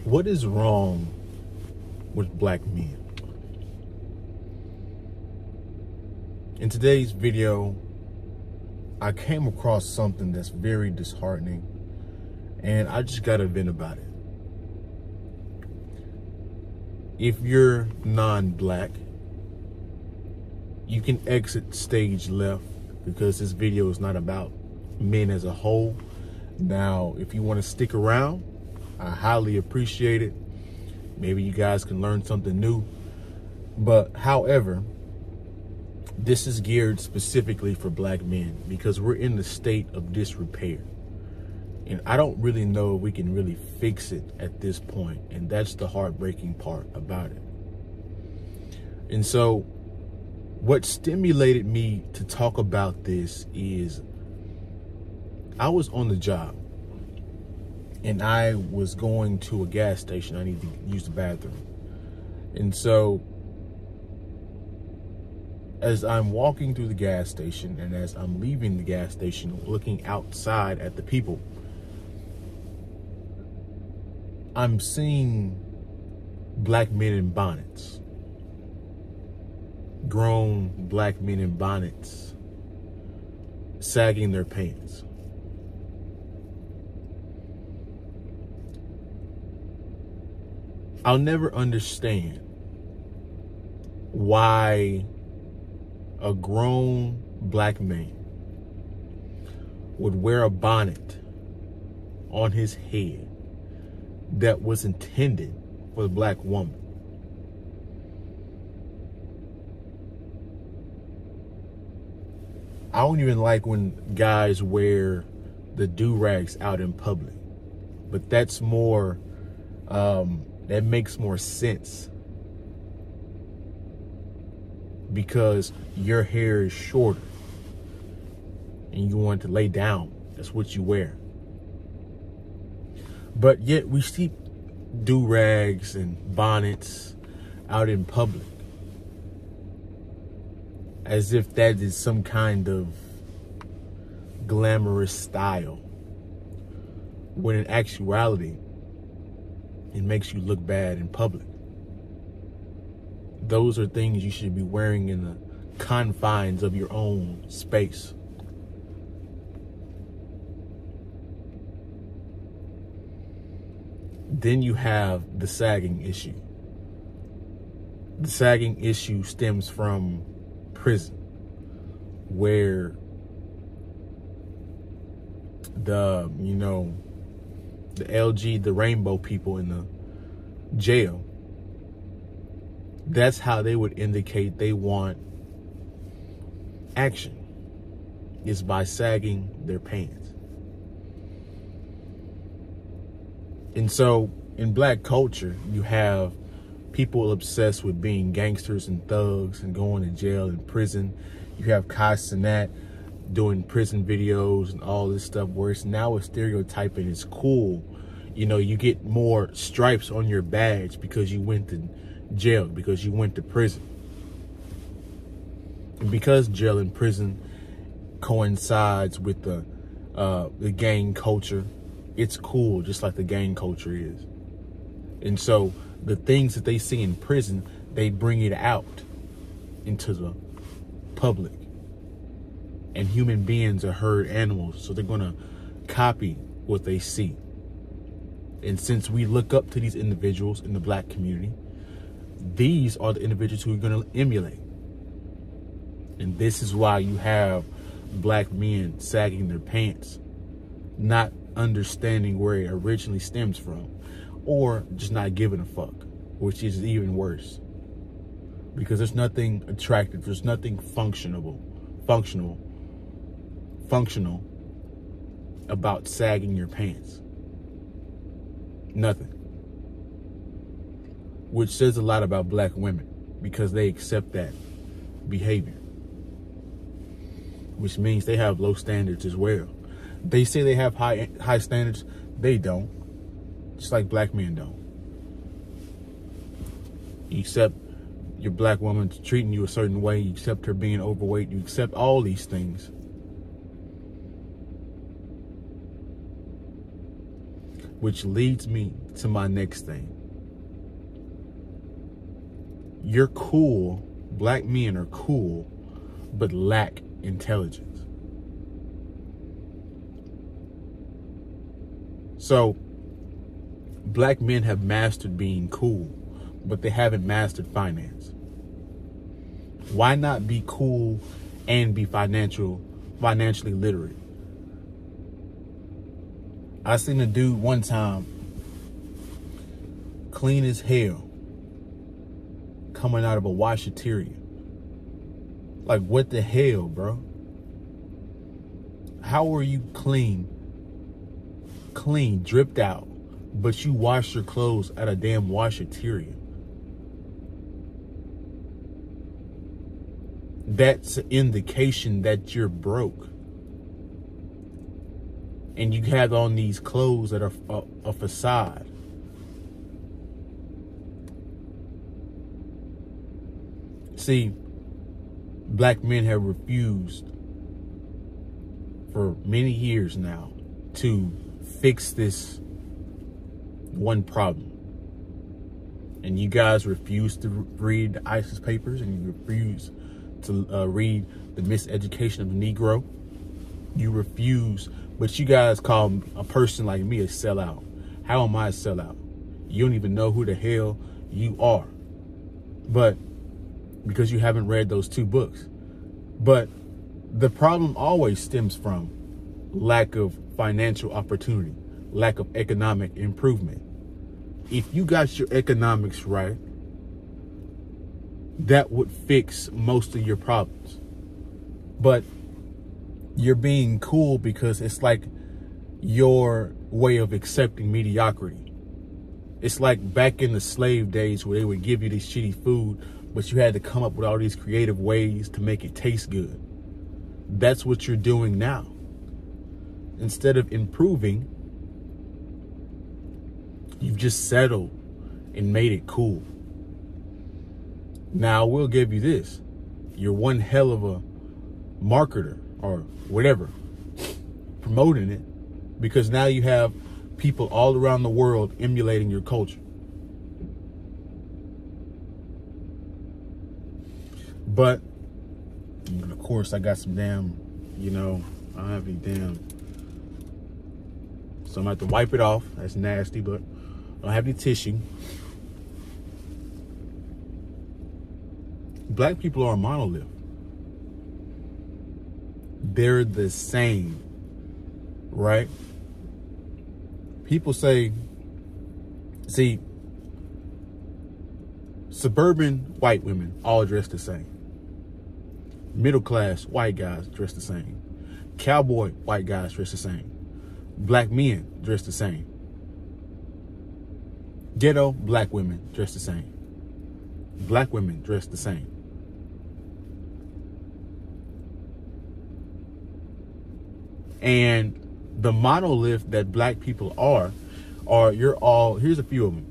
What is wrong with black men? In today's video, I came across something that's very disheartening, and I just gotta vent about it. If you're non-black, you can exit stage left because this video is not about men as a whole. Now, if you want to stick around, I highly appreciate it. Maybe you guys can learn something new. But however, this is geared specifically for black men because we're in the state of disrepair. And I don't really know if we can really fix it at this point. And that's the heartbreaking part about it. And so what stimulated me to talk about this is I was on the job and I was going to a gas station. I need to use the bathroom. And so as I'm walking through the gas station and as I'm leaving the gas station, looking outside at the people, I'm seeing black men in bonnets, grown black men in bonnets, sagging their pants. I'll never understand why a grown black man would wear a bonnet on his head that was intended for the black woman. I don't even like when guys wear the do-rags out in public, but that's more, that makes more sense because your hair is shorter and you want to lay down. That's what you wear. But yet we see do-rags and bonnets out in public as if that is some kind of glamorous style, when in actuality, it makes you look bad in public. Those are things you should be wearing in the confines of your own space. Then you have the sagging issue. The sagging issue stems from prison, where the the rainbow people in the jail, that's how they would indicate they want action, is by sagging their pants. And so in black culture, you have people obsessed with being gangsters and thugs and going to jail and prison. You have Cashapp doing prison videos and all this stuff where it's now a stereotype and it's cool. You know, you get more stripes on your badge because you went to jail, because you went to prison. And because jail and prison coincides with the gang culture, it's cool, just like the gang culture is. And so the things that they see in prison, they bring it out into the public. And human beings are herd animals, so they're gonna copy what they see. And since we look up to these individuals in the black community, these are the individuals who are gonna emulate. And this is why you have black men sagging their pants, not understanding where it originally stems from, or just not giving a fuck, which is even worse. Because there's nothing attractive, there's nothing functional about sagging your pants. Nothing. Which says a lot about black women, because they accept that behavior, which means they have low standards as well. They say they have high standards. They don't. Just like black men don't. You accept your black woman treating you a certain way. You accept her being overweight. You accept all these things. which leads me to my next thing. You're cool. Black men are cool, but lack intelligence. So, black men have mastered being cool, but they haven't mastered finance. Why not be cool and be financially literate? I seen a dude one time, clean as hell, coming out of a washateria. Like, what the hell, bro? How are you clean, dripped out, but you wash your clothes at a damn washateria? That's an indication that you're broke. And you have on these clothes that are a facade. See, black men have refused for many years now to fix this one problem. And you guys refuse to read the ISIS papers, and you refuse to read the miseducation of the Negro. You refuse, but you guys call a person like me a sellout. How am I a sellout? You don't even know who the hell you are. But because you haven't read those 2 books. But the problem always stems from lack of financial opportunity, lack of economic improvement. If you got your economics right, that would fix most of your problems. But you're being cool because it's like your way of accepting mediocrity. It's like back in the slave days where they would give you this shitty food, but you had to come up with all these creative ways to make it taste good. That's what you're doing now. Instead of improving, you've just settled and made it cool. Now, we'll give you this. You're one hell of a marketer or whatever, promoting it, because now you have people all around the world emulating your culture. But, of course, I got some damn, I don't have any damn, so I'm going to have to wipe it off. That's nasty, but I don't have any tissue. Black people are a monolith. They're the same, right? People say, see, suburban white women all dress the same. Middle class white guys dress the same. Cowboy white guys dress the same. Black men dress the same. Ghetto black women dress the same. Black women dress the same. And the monolith that black people are you're all, here's a few of them.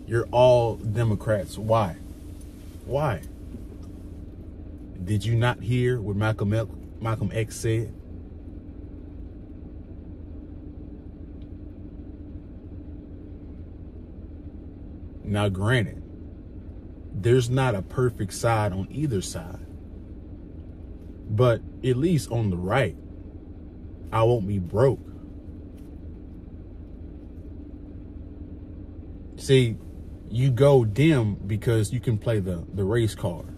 You're all Democrats. Why? Why? Did you not hear what Malcolm X said? Now, granted, there's not a perfect side on either side. But at least on the right, I won't be broke. See, you go dim because you can play the race card.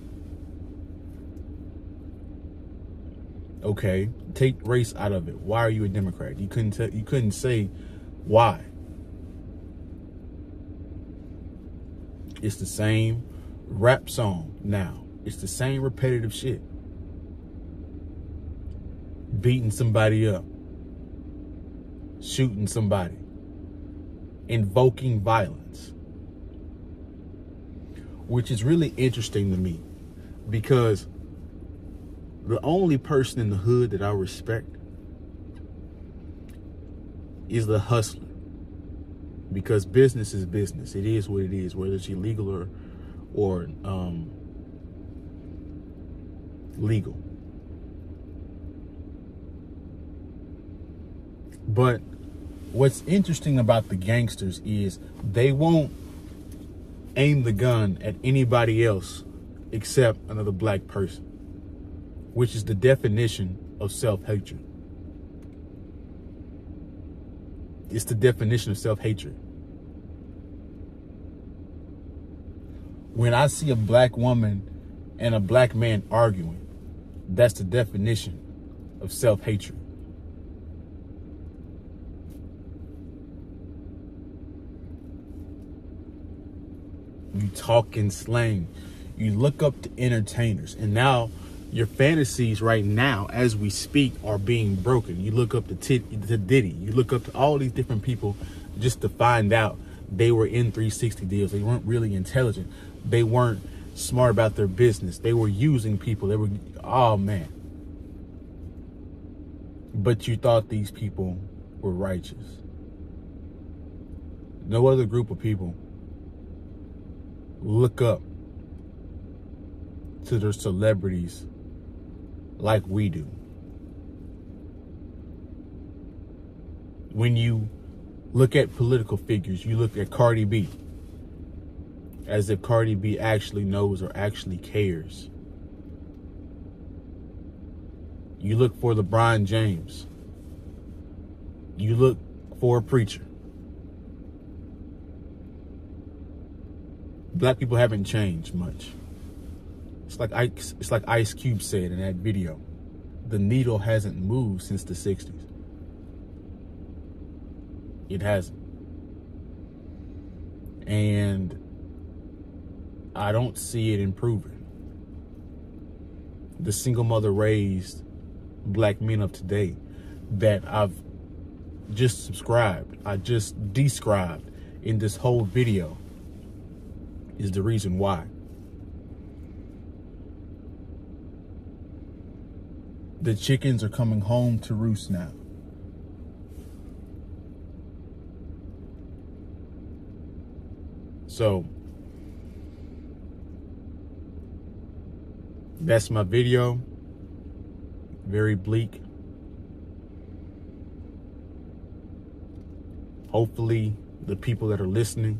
Okay, take race out of it. Why are you a Democrat? You couldn't say why. It's the same rap song now. It's the same repetitive shit. Beating somebody up, shooting somebody, invoking violence, which is really interesting to me because the only person in the hood that I respect is the hustler, because business is business. It is what it is, whether it's illegal or legal. But What's interesting about the gangsters is they won't aim the gun at anybody else except another black person, which is the definition of self-hatred. It's the definition of self-hatred. When I see a black woman and a black man arguing, that's the definition of self-hatred. You talk in slang. You look up to entertainers. And now your fantasies right now, as we speak, are being broken. You look up to Diddy. You look up to all these different people just to find out they were in 360 deals. They weren't really intelligent. They weren't smart about their business. They were using people. They were, oh man. But you thought these people were righteous. No other group of people look up to their celebrities like we do. When you look at political figures, you look at Cardi B as if Cardi B actually knows or actually cares. You look for LeBron James. You look for a preacher. Black people haven't changed much. It's like Ice Cube said in that video. The needle hasn't moved since the 60s. It hasn't. And I don't see it improving. The single mother raised black men of today that I've just subscribed, I just described in this whole video is the reason why. The chickens are coming home to roost now. So that's my video. Very bleak. Hopefully the people that are listening,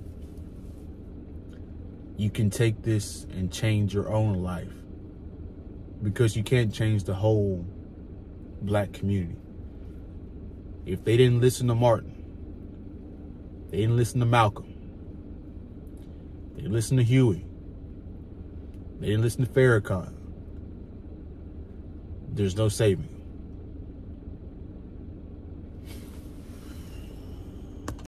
you can take this and change your own life, because you can't change the whole black community. If they didn't listen to Martin, they didn't listen to Malcolm, they didn't listen to Huey, they didn't listen to Farrakhan, there's no saving.